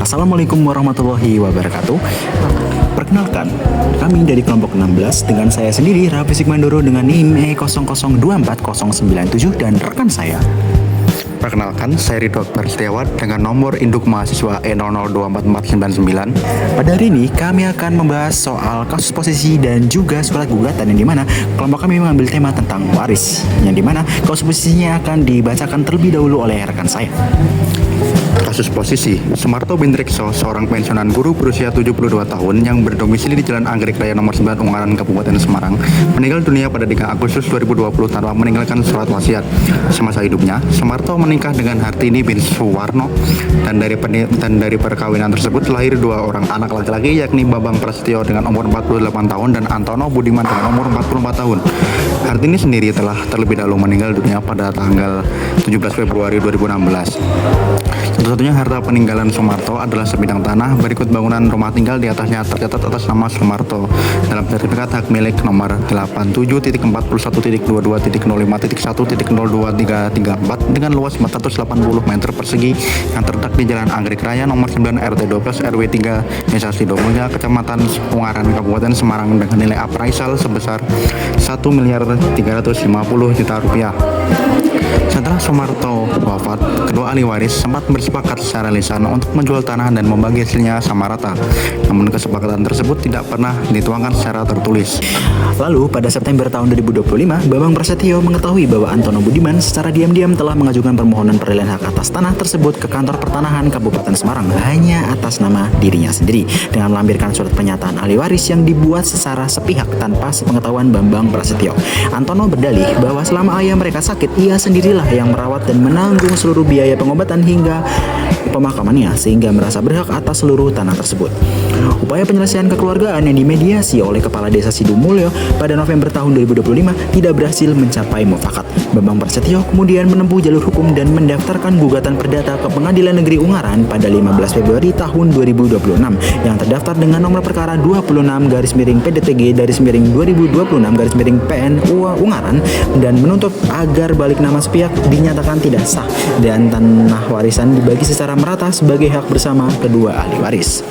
Assalamualaikum warahmatullahi wabarakatuh. Perkenalkan, kami dari kelompok 16 dengan saya sendiri Raffi Sikmandoro dengan NIM E00240097 dan rekan saya. Perkenalkan, saya Ridho Akbar Setiawan dengan nomor induk mahasiswa E00244499. Pada hari ini kami akan membahas soal kasus posisi dan juga surat gugatan yang dimana kelompok kami mengambil tema tentang waris, yang dimana kasus posisinya akan dibacakan terlebih dahulu oleh rekan saya. Kasus posisi, Sumarto bin Rekso, seorang pensiunan guru berusia 72 tahun yang berdomisili di Jalan Anggrek Raya nomor 9 Ungaran, Kabupaten Semarang, meninggal dunia pada 3 Agustus 2020 tanpa meninggalkan surat wasiat. Semasa hidupnya, Sumarto menikah dengan Hartini bin Suwarno dan dari perkawinan tersebut lahir dua orang anak laki-laki, yakni Bambang Prasetyo dengan umur 48 tahun dan Antono Budiman dengan umur 44 tahun. Hartini sendiri telah terlebih dahulu meninggal dunia pada tanggal 17 Februari 2016. Satu-satunya harta peninggalan Sumarto adalah sebidang tanah berikut bangunan rumah tinggal di atasnya tercatat atas nama Sumarto dalam sertifikat hak milik nomor 87.41.22.05.1.0234 dengan luas 480 meter persegi yang terletak di Jalan Anggrek Raya nomor 9 RT 12 RW 3 Desa Sidomulya, Kecamatan Ungaran, Kabupaten Semarang dengan nilai appraisal sebesar 1.350.000.000 rupiah. Setelah Sumarto wafat, kedua ahli waris sempat bersepakat secara lisan untuk menjual tanah dan membagi hasilnya sama rata. Namun kesepakatan tersebut tidak pernah dituangkan secara tertulis. Lalu pada September tahun 2025, Bambang Prasetyo mengetahui bahwa Antono Budiman secara diam-diam telah mengajukan permohonan peralihan hak atas tanah tersebut ke kantor pertanahan Kabupaten Semarang hanya atas nama dirinya sendiri dengan melampirkan surat pernyataan ahli waris yang dibuat secara sepihak tanpa sepengetahuan Bambang Prasetyo. Antono berdalih bahwa selama ayah mereka sakit, ia sendirilah yang merawat dan menanggung seluruh biaya pengobatan hingga pemakamannya sehingga merasa berhak atas seluruh tanah tersebut. Upaya penyelesaian kekeluargaan yang dimediasi oleh Kepala Desa Sidomulyo pada November tahun 2025 tidak berhasil mencapai mufakat. Bambang Prasetyo kemudian menempuh jalur hukum dan mendaftarkan gugatan perdata ke Pengadilan Negeri Ungaran pada 15 Februari tahun 2026 yang terdaftar dengan nomor perkara 26/PDTG/2026/PN Ungaran dan menuntut agar balik nama sepihak dinyatakan tidak sah dan tanah warisan dibagi secara merata sebagai hak bersama kedua ahli waris.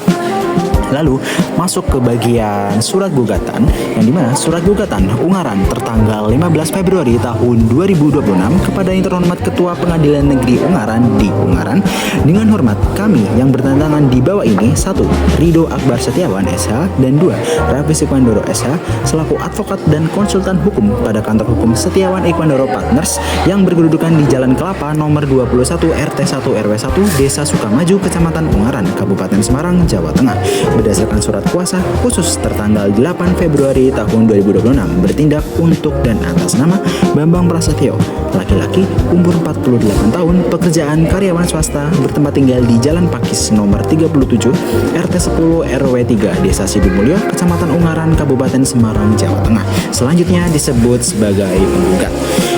Lalu masuk ke bagian surat gugatan yang dimana surat gugatan Ungaran tertanggal 15 Februari tahun 2026 kepada yang terhormat Ketua Pengadilan Negeri Ungaran di Ungaran. Dengan hormat kami yang bertantangan di bawah ini 1. Ridho Akbar Setiawan SH dan 2. Raffi Sikmandoro SH selaku advokat dan konsultan hukum pada kantor hukum Setiawan Ikmandoro Partners yang berkedudukan di Jalan Kelapa nomor 21 RT 1 RW 1 Desa Sukamaju Kecamatan Ungaran Kabupaten Semarang Jawa Tengah berdasarkan surat kuasa khusus tertanggal 8 Februari tahun 2026 bertindak untuk dan atas nama Bambang Prasetyo, laki-laki, umur 48 tahun, pekerjaan karyawan swasta, bertempat tinggal di Jalan Pakis nomor 37 RT 10 RW 3 Desa Sidomulyo, Kecamatan Ungaran, Kabupaten Semarang, Jawa Tengah. Selanjutnya disebut sebagai penggugat.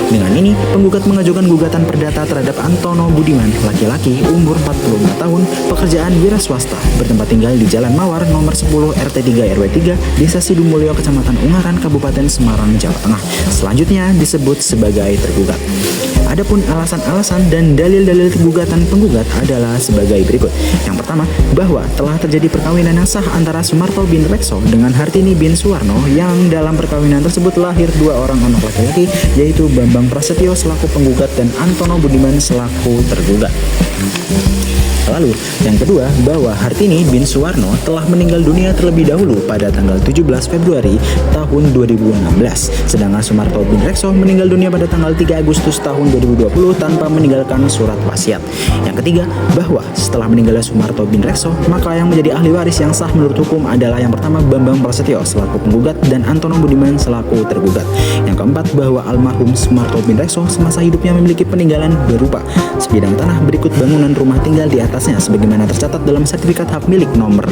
Dengan ini, penggugat mengajukan gugatan perdata terhadap Antono Budiman, laki-laki, umur 45 tahun, pekerjaan wira swasta, bertempat tinggal di Jalan Mawar nomor 10 RT 3 RW 3 Desa Sidomulyo, Kecamatan Ungaran, Kabupaten Semarang, Jawa Tengah. Selanjutnya disebut sebagai tergugat. Adapun alasan-alasan dan dalil-dalil gugatan penggugat adalah sebagai berikut. Yang pertama, bahwa telah terjadi perkawinan yang sah antara Sumarto bin Rekso dengan Hartini bin Suwarno yang dalam perkawinan tersebut lahir dua orang anak laki-laki, yaitu Bambang Prasetyo selaku penggugat dan Antono Budiman selaku tergugat. Lalu, yang kedua, bahwa Hartini bin Suwarno telah meninggal dunia terlebih dahulu pada tanggal 17 Februari tahun 2016, sedangkan Sumarto bin Rekso meninggal dunia pada tanggal 3 Agustus tahun 2020 tanpa meninggalkan surat wasiat. Yang ketiga, bahwa setelah meninggalnya Sumarto bin Rekso, maka yang menjadi ahli waris yang sah menurut hukum adalah yang pertama Bambang Prasetyo selaku penggugat dan Antono Budiman selaku tergugat. Yang keempat, bahwa almarhum Sumarto bin Rekso semasa hidupnya memiliki peninggalan berupa sebidang tanah berikut bangunan rumah tinggal di atasnya sebagaimana tercatat dalam sertifikat hak milik nomor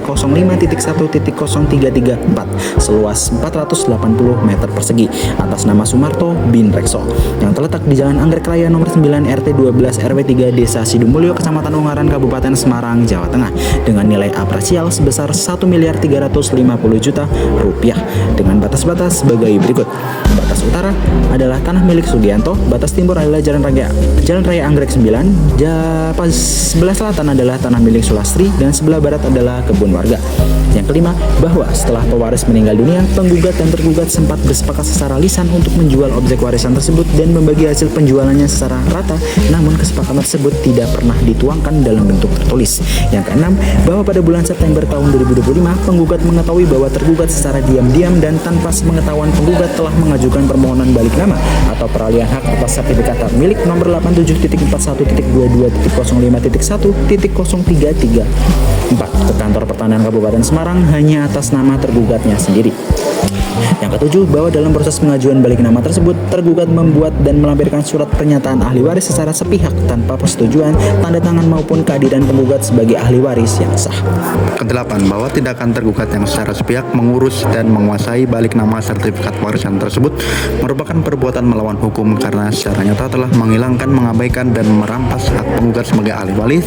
87.41.22.0.1.03334 seluas 480 meter persegi atas nama Sumarto bin Rekso yang terletak di Jalan Anggrek Raya nomor 9 RT 12 RW 3 Desa Sidomulyo, Kecamatan Ungaran, Kabupaten Semarang, Jawa Tengah dengan nilai apresial sebesar 1.350.000.000 rupiah dengan batas-batas sebagai berikut. Batas utara adalah tanah milik Sugianto, batas timur adalah Jalan Raya Anggrek 9, sebelah selatan adalah tanah milik Sulastri, dan sebelah barat adalah kebun warga. Yang kelima, bahwa setelah pewaris meninggal dunia, penggugat dan tergugat sempat bersepakat secara lisan untuk menjual objek warisan tersebut dan membagi hasil penjualannya secara rata, namun kesepakatan tersebut tidak pernah dituangkan dalam bentuk tertulis. Yang keenam, bahwa pada bulan September tahun 2025, penggugat mengetahui bahwa tergugat secara diam-diam dan tanpa sepengetahuan penggugat telah mengajukan permohonan balik nama atau peralihan hak atas sertifikat hak milik nomor 87.41.22.05.1.033 ke kantor pertanian Kabupaten Semarang hanya atas nama tergugatnya sendiri. Yang ketujuh, bahwa dalam proses pengajuan balik nama tersebut, tergugat membuat dan melampirkan surat pernyataan ahli waris secara sepihak tanpa persetujuan, tanda tangan maupun kehadiran penggugat sebagai ahli waris yang sah. Kedelapan, bahwa tindakan tergugat yang secara sepihak mengurus dan menguasai balik nama sertifikat warisan tersebut merupakan perbuatan melawan hukum karena secara nyata telah menghilangkan, mengabaikan, dan merampas hak penggugat sebagai ahli waris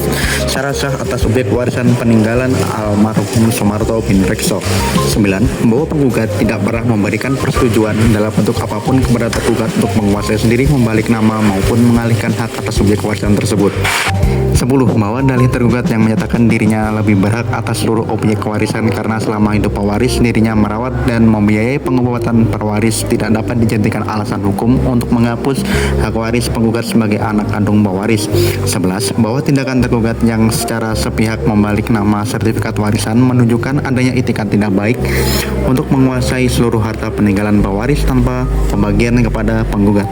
secara sah atas objek warisan peninggalan almarhum Sumarto bin Rekso. 9. Bahwa penggugat tidak pernah memberikan persetujuan dalam bentuk apapun kepada tergugat untuk menguasai sendiri membalik nama maupun mengalihkan hak atas objek warisan tersebut. 10. Bahwa dalih tergugat yang menyatakan dirinya lebih berhak atas seluruh objek warisan karena selama hidup pewaris dirinya merawat dan membiayai pengobatan pewaris tidak dapat dijadikan alasan hukum untuk menghapus hak waris penggugat sebagai anak kandung pewaris. 11. Bahwa tindakan tergugat yang secara sepihak membalik nama sertifikat warisan menunjukkan adanya itikat tidak baik untuk menguasai seluruh harta peninggalan pewaris tanpa pembagian kepada penggugat.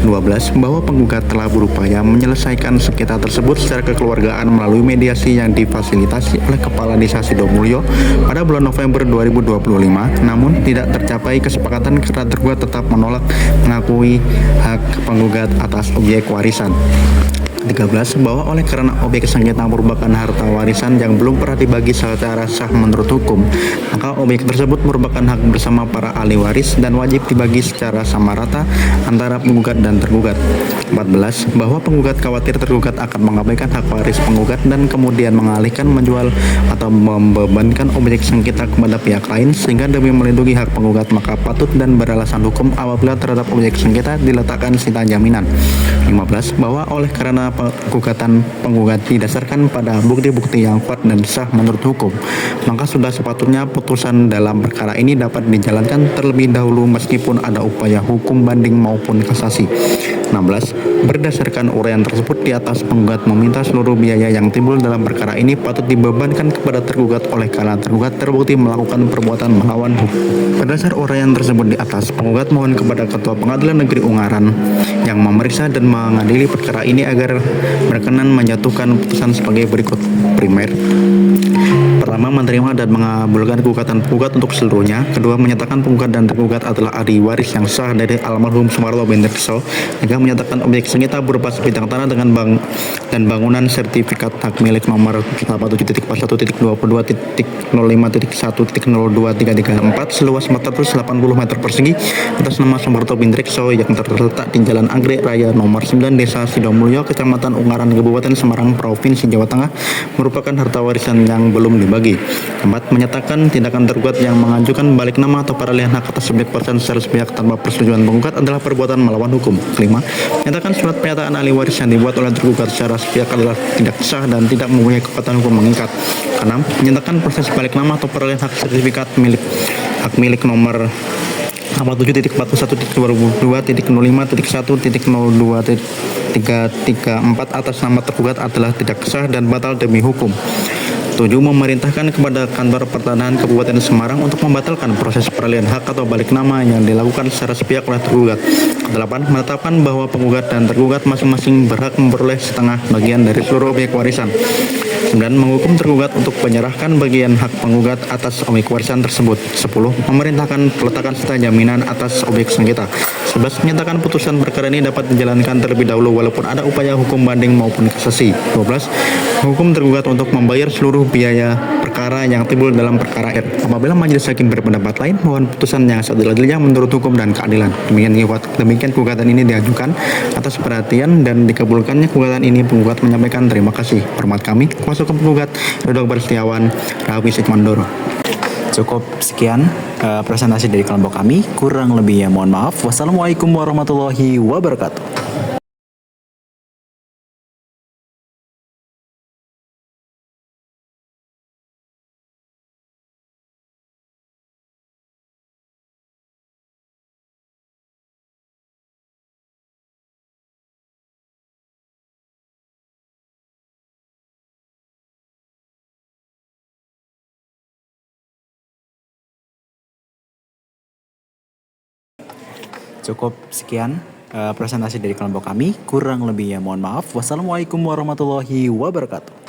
12. Bahwa penggugat telah berupaya menyelesaikan sengketa tersebut secara kekeluargaan melalui mediasi yang difasilitasi oleh Kepala Desa Sidomulyo pada bulan November 2025, namun tidak tercapai kesepakatan karena tergugat tetap menolak mengakui hak penggugat atas objek warisan. 13. Bahwa oleh karena objek sengketa merupakan harta warisan yang belum pernah dibagi secara sah menurut hukum, maka objek tersebut merupakan hak bersama para ahli waris dan wajib dibagi secara sama rata antara penggugat dan tergugat. 14. Bahwa penggugat khawatir tergugat akan mengabaikan hak waris penggugat dan kemudian mengalihkan, menjual, atau membebankan objek sengketa kepada pihak lain, sehingga demi melindungi hak penggugat maka patut dan beralasan hukum apabila terhadap objek sengketa diletakkan sita jaminan. 15. Bahwa oleh karena gugatan penggugat didasarkan pada bukti-bukti yang kuat dan sah menurut hukum, maka sudah sepatutnya putusan dalam perkara ini dapat dijalankan terlebih dahulu meskipun ada upaya hukum banding maupun kasasi. 16. Berdasarkan uraian tersebut di atas, penggugat meminta seluruh biaya yang timbul dalam perkara ini patut dibebankan kepada tergugat oleh karena tergugat terbukti melakukan perbuatan melawan hukum. Berdasar uraian tersebut di atas, penggugat mohon kepada Ketua Pengadilan Negeri Ungaran yang memeriksa dan mengadili perkara ini agar berkenan menjatuhkan putusan sebagai berikut. Primer, pertama, menerima dan mengabulkan gugatan penggugat untuk seluruhnya. Kedua, menyatakan penggugat dan tergugat adalah ahli waris yang sah dari almarhum Sumarto bin Rekso. Tiga, menyatakan objek sengketa berupa sebidang tanah dengan bangunan sertifikat hak milik nomor 87.1.22.05.1.02334 seluas 480 meter persegi atas nama Sumarto bin Rekso yang terletak di Jalan Anggrek Raya nomor 9 Desa Sidomulyo, Kecamatan Ungaran, Kabupaten Semarang, Provinsi Jawa Tengah, merupakan harta warisan yang belum dibagi. Keempat, menyatakan tindakan tergugat yang mengajukan balik nama atau peralihan hak atas objek warisan secara sepihak tanpa persetujuan penggugat adalah perbuatan melawan hukum. Kelima, menyatakan surat pernyataan ahli waris yang dibuat oleh tergugat secara sepihak adalah tidak sah dan tidak mempunyai kekuatan hukum mengikat. Keenam, menyatakan proses balik nama atau peralihan hak sertifikat hak milik nomor 87.41.05.1.02334 atas nama tergugat adalah tidak sah dan batal demi hukum. 7. Memerintahkan kepada Kantor Pertanahan Kabupaten Semarang untuk membatalkan proses peralihan hak atau balik nama yang dilakukan secara sepihak oleh tergugat. 8. Menetapkan bahwa penggugat dan tergugat masing-masing berhak memperoleh setengah bagian dari seluruh objek warisan. 9. Menghukum tergugat untuk menyerahkan bagian hak penggugat atas objek warisan tersebut. 10. Memerintahkan peletakan sita jaminan atas objek sengketa. 11. Menyatakan putusan perkara ini dapat dijalankan terlebih dahulu walaupun ada upaya hukum banding maupun kasasi. 12. Menghukum tergugat untuk membayar seluruh biaya perkara yang timbul dalam perkara R. Apabila majelis hakim berpendapat lain, mohon putusan yang seadil-adilnya menurut hukum dan keadilan. Demikian gugatan ini diajukan atas perhatian dan dikabulkannya gugatan ini. Penggugat menyampaikan terima kasih. Hormat kami, kuasa hukum penggugat, Ridho Akbar Setiawan, Rawi Sejmandoro. Cukup sekian presentasi dari kelompok kami. Kurang lebihnya mohon maaf. Wassalamualaikum warahmatullahi wabarakatuh. Cukup sekian presentasi dari kelompok kami. Kurang lebihnya mohon maaf. Wassalamualaikum warahmatullahi wabarakatuh.